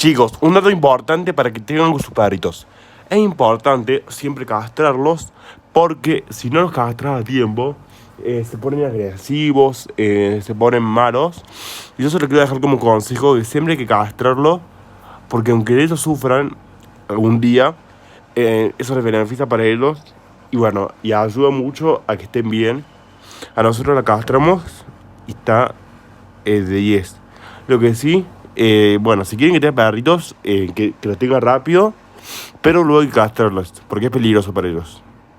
Chicos, un dato importante para que tengan con sus perritos. Es importante siempre castrarlos porque si no los castras a tiempo, se ponen agresivos, se ponen malos. Y yo se lo quiero dejar como consejo que siempre hay que castrarlo porque aunque ellos sufran algún día, eso les beneficia para ellos y bueno, y ayuda mucho a que estén bien. A nosotros la castramos y está de 10. Lo que sí, bueno, si quieren que tengan perritos, que los tengan rápido, pero luego hay que castrarlos, porque es peligroso para ellos.